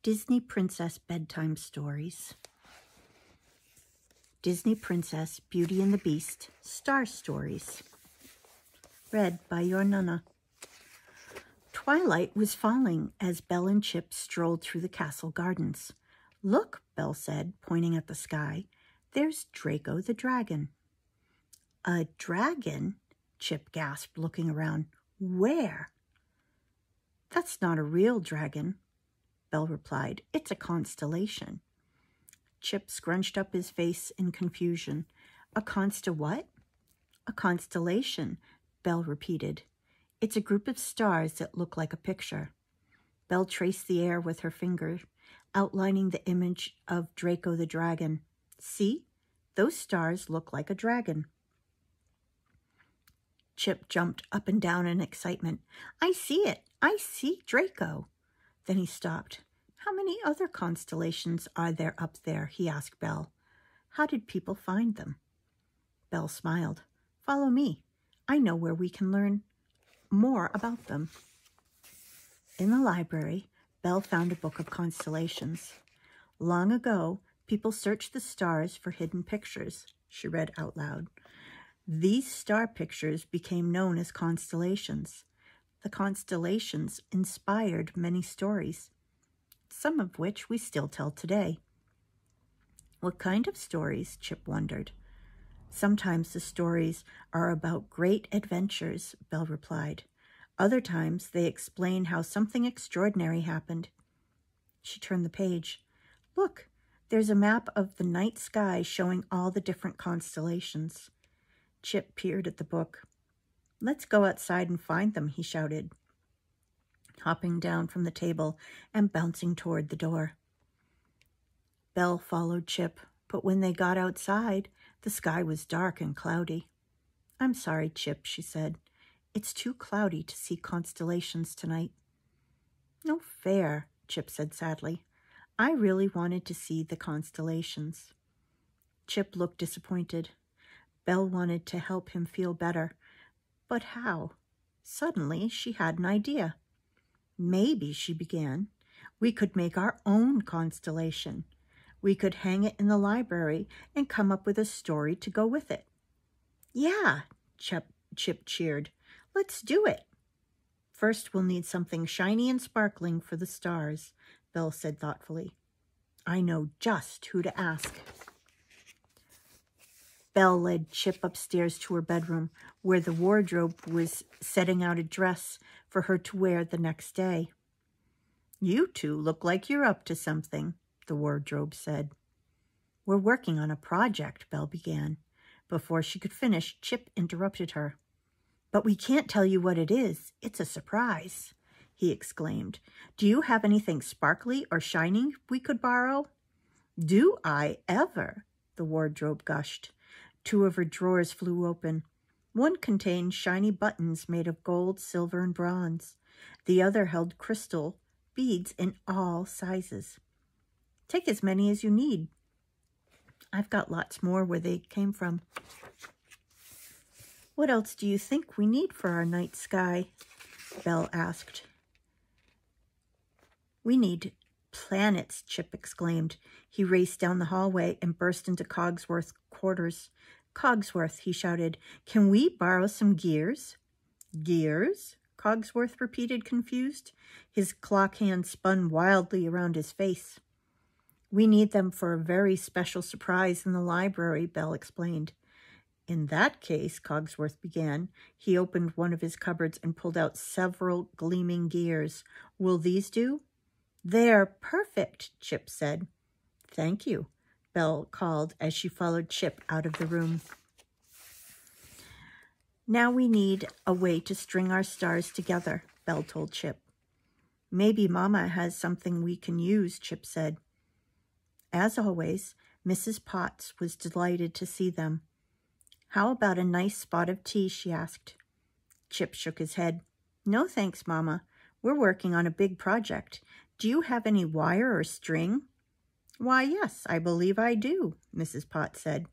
Disney Princess Bedtime Stories. Disney Princess, Beauty and the Beast, Star Stories. Read by your Nana. Twilight was falling as Belle and Chip strolled through the castle gardens. "Look," Belle said, pointing at the sky. "There's Draco the dragon." "A dragon?" Chip gasped, looking around. "Where?" "That's not a real dragon," Belle replied. "It's a constellation." Chip scrunched up his face in confusion. "A what?" "A constellation," Belle repeated. "It's a group of stars that look like a picture." Belle traced the air with her finger, outlining the image of Draco the dragon. "See? Those stars look like a dragon." Chip jumped up and down in excitement. "I see it! I see Draco!" Then he stopped. "How many other constellations are there up there?" he asked Belle. "How did people find them?" Belle smiled. "Follow me. I know where we can learn more about them." In the library, Belle found a book of constellations. "Long ago, people searched the stars for hidden pictures," she read out loud. "These star pictures became known as constellations. The constellations inspired many stories, some of which we still tell today." "What kind of stories?" Chip wondered. "Sometimes the stories are about great adventures," Belle replied. "Other times they explain how something extraordinary happened." She turned the page. "Look, there's a map of the night sky showing all the different constellations." Chip peered at the book. "Let's go outside and find them," he shouted, hopping down from the table and bouncing toward the door. Belle followed Chip, but when they got outside, the sky was dark and cloudy. "I'm sorry, Chip," she said. "It's too cloudy to see constellations tonight." "No fair," Chip said sadly. "I really wanted to see the constellations." Chip looked disappointed. Belle wanted to help him feel better. But how? Suddenly, she had an idea. "Maybe," she began, "we could make our own constellation. We could hang it in the library and come up with a story to go with it." "Yeah," Chip cheered. "Let's do it." "First, we'll need something shiny and sparkling for the stars," Belle said thoughtfully. "I know just who to ask." Belle led Chip upstairs to her bedroom, where the wardrobe was setting out a dress for her to wear the next day. "You two look like you're up to something," the wardrobe said. "We're working on a project," Belle began. Before she could finish, Chip interrupted her. "But we can't tell you what it is. It's a surprise," he exclaimed. "Do you have anything sparkly or shiny we could borrow?" "Do I ever?" the wardrobe gushed. Two of her drawers flew open. One contained shiny buttons made of gold, silver, and bronze. The other held crystal beads in all sizes. "Take as many as you need. I've got lots more where they came from." "What else do you think we need for our night sky?" Belle asked. "We need planets," Chip exclaimed. He raced down the hallway and burst into Cogsworth's quarters. "Cogsworth," he shouted, "can we borrow some gears?" "Gears?" Cogsworth repeated, confused. His clock hand spun wildly around his face. "We need them for a very special surprise in the library," Belle explained. "In that case," Cogsworth began. He opened one of his cupboards and pulled out several gleaming gears. "Will these do?" "They're perfect," Chip said. "Thank you," Belle called as she followed Chip out of the room. "Now we need a way to string our stars together," Belle told Chip. "Maybe Mama has something we can use," Chip said. As always, Mrs. Potts was delighted to see them. "How about a nice spot of tea?" she asked. Chip shook his head. "No thanks, Mama. We're working on a big project. Do you have any wire or string?" "Why, yes, I believe I do," Mrs. Potts said.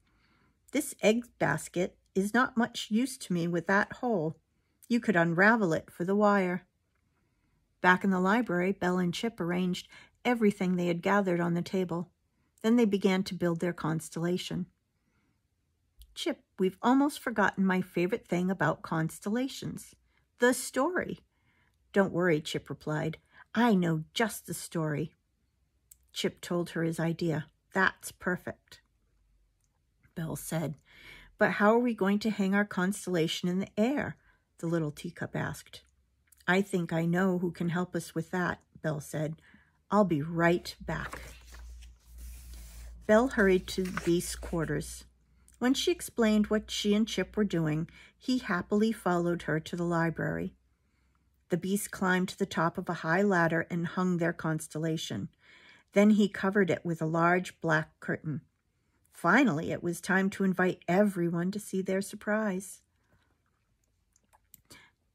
"This egg basket is not much use to me with that hole. You could unravel it for the wire." Back in the library, Belle and Chip arranged everything they had gathered on the table. Then they began to build their constellation. Chip, we've almost forgotten my favorite thing about constellations, the story. Don't worry, Chip replied. I know just the story. Chip told her his idea. That's perfect, Belle said. But how are we going to hang our constellation in the air? The little teacup asked. I think I know who can help us with that, Belle said. I'll be right back. Belle hurried to the beast's quarters. When she explained what she and Chip were doing, he happily followed her to the library. The beast climbed to the top of a high ladder and hung their constellation. Then he covered it with a large black curtain. Finally, it was time to invite everyone to see their surprise.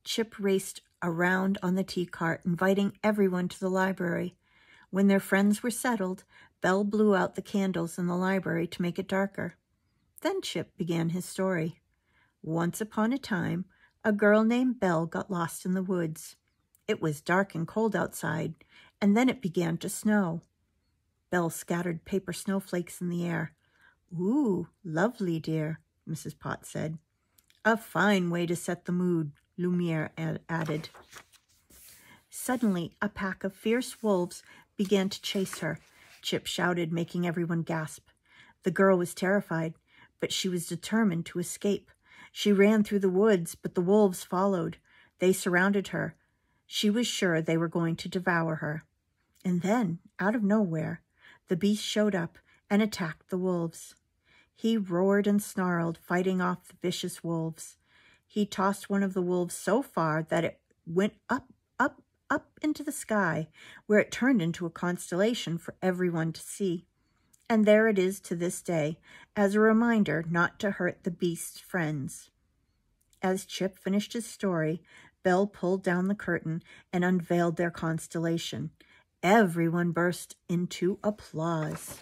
Chip raced around on the tea cart, inviting everyone to the library. When their friends were settled, Belle blew out the candles in the library to make it darker. Then Chip began his story. Once upon a time, a girl named Belle got lost in the woods. It was dark and cold outside, and then it began to snow. Belle scattered paper snowflakes in the air. Ooh, lovely, dear, Mrs. Potts said. A fine way to set the mood, Lumiere added. Suddenly, a pack of fierce wolves began to chase her. Chip shouted, making everyone gasp. The girl was terrified, but she was determined to escape. She ran through the woods, but the wolves followed. They surrounded her. She was sure they were going to devour her. And then, out of nowhere, the beast showed up and attacked the wolves. He roared and snarled, fighting off the vicious wolves. He tossed one of the wolves so far that it went up into the sky, where it turned into a constellation for everyone to see. And there it is to this day, as a reminder not to hurt the beast's friends. As Chip finished his story, Belle pulled down the curtain and unveiled their constellation. Everyone burst into applause.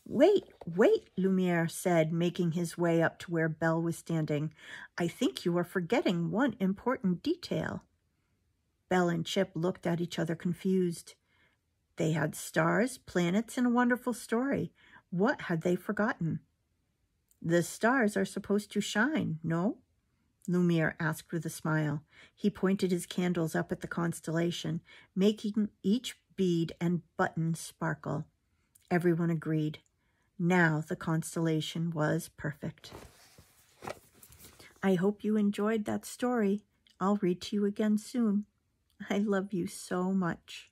Wait, Lumiere said, making his way up to where Belle was standing. I think you are forgetting one important detail. Belle and Chip looked at each other confused. They had stars, planets, and a wonderful story. What had they forgotten? The stars are supposed to shine, no? Lumiere asked with a smile. He pointed his candles up at the constellation, making each bead and button sparkle. Everyone agreed. Now the constellation was perfect. I hope you enjoyed that story. I'll read to you again soon. I love you so much.